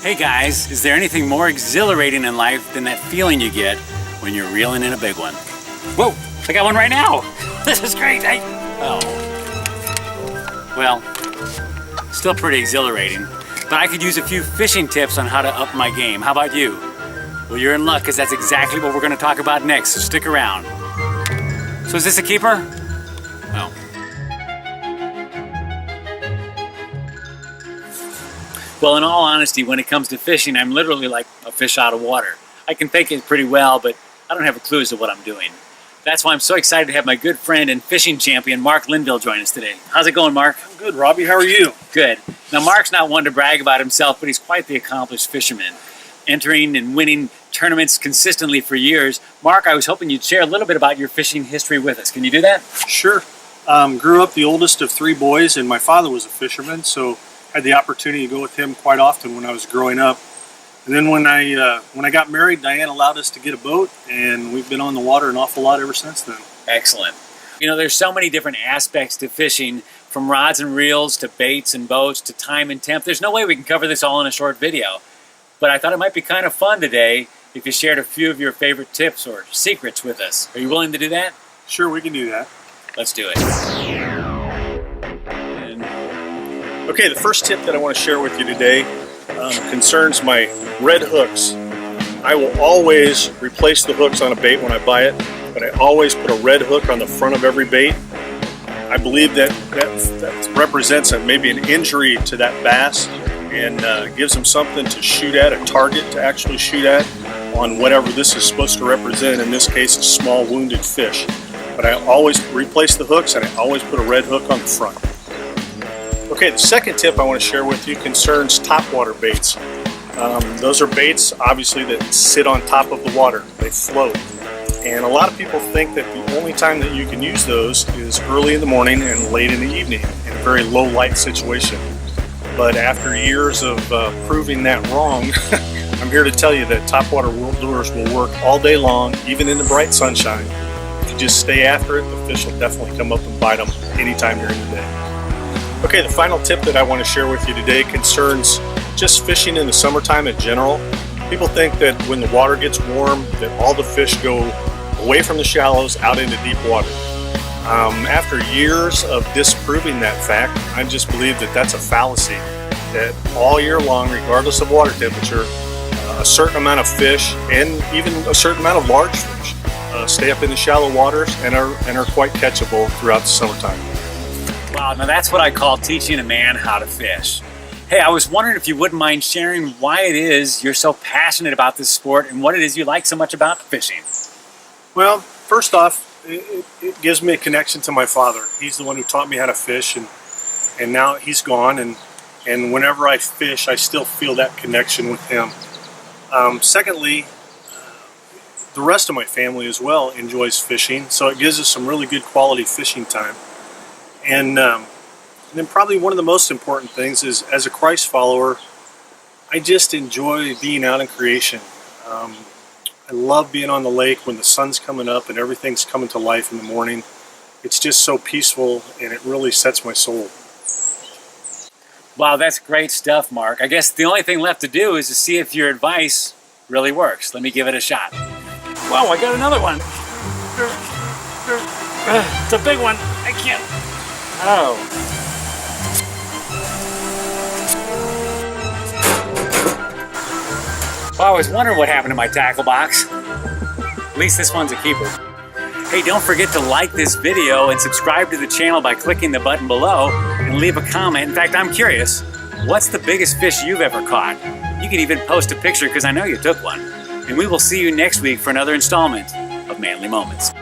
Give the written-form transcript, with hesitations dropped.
Hey guys, is there anything more exhilarating in life than that feeling you get when you're reeling in a big one? Whoa, I got one right now. This is great. Well, still pretty exhilarating, but I could use a few fishing tips on how to up my game. How about you? Well, you're in luck because that's exactly what we're going to talk about next, so stick around. So is this a keeper? No. Well, in all honesty, when it comes to fishing, I'm literally like a fish out of water. I can fake it pretty well, but I don't have a clue as to what I'm doing. That's why I'm so excited to have my good friend and fishing champion, Mark Linville, join us today. How's it going, Mark? I'm good, Robbie. How are you? Good. Now, Mark's not one to brag about himself, but he's quite the accomplished fisherman, entering and winning tournaments consistently for years. Mark, I was hoping you'd share a little bit about your fishing history with us. Can you do that? Sure. Grew up the oldest of three boys, and my father was a fisherman, so had the opportunity to go with him quite often when I was growing up. And then when I got married, Diane allowed us to get a boat, and we've been on the water an awful lot ever since then. Excellent. You know, there's so many different aspects to fishing, from rods and reels to baits and boats to time and temp. There's no way we can cover this all in a short video. But I thought it might be kind of fun today if you shared a few of your favorite tips or secrets with us. Are you willing to do that? Sure, we can do that. Let's do it. Okay, the first tip that I want to share with you today concerns my red hooks. I will always replace the hooks on a bait when I buy it, but I always put a red hook on the front of every bait. I believe that represents maybe an injury to that bass and gives them something to shoot at, a target to actually shoot at on whatever this is supposed to represent, in this case a small wounded fish. But I always replace the hooks and I always put a red hook on the front. Okay, the second tip I want to share with you concerns topwater baits. Those are baits, obviously, that sit on top of the water. They float. And a lot of people think that the only time that you can use those is early in the morning and late in the evening in a very low light situation. But after years of proving that wrong, I'm here to tell you that topwater lures will work all day long, even in the bright sunshine. If you just stay after it, the fish will definitely come up and bite them anytime during the day. Okay, the final tip that I want to share with you today concerns just fishing in the summertime in general. People think that when the water gets warm, that all the fish go away from the shallows out into deep water. After years of disproving that fact, I just believe that that's a fallacy. That all year long, regardless of water temperature, a certain amount of fish and even a certain amount of large fish stay up in the shallow waters and are quite catchable throughout the summertime. Wow, now that's what I call teaching a man how to fish. Hey, I was wondering if you wouldn't mind sharing why it is you're so passionate about this sport and what it is you like so much about fishing. Well, first off, it gives me a connection to my father. He's the one who taught me how to fish, and now he's gone, and whenever I fish, I still feel that connection with him. Secondly, the rest of my family as well enjoys fishing, so it gives us some really good quality fishing time. And then probably one of the most important things is, as a Christ follower, I just enjoy being out in creation. I love being on the lake when the sun's coming up and everything's coming to life in the morning. It's just so peaceful, and it really sets my soul. Wow, that's great stuff, Mark. I guess the only thing left to do is to see if your advice really works. Let me give it a shot. Wow, I got another one. It's a big one. I can't. Oh. Well, I was wondering what happened to my tackle box. At least this one's a keeper. Hey, don't forget to like this video and subscribe to the channel by clicking the button below and leave a comment. In fact, I'm curious, what's the biggest fish you've ever caught? You can even post a picture because I know you took one. And we will see you next week for another installment of Manly Moments.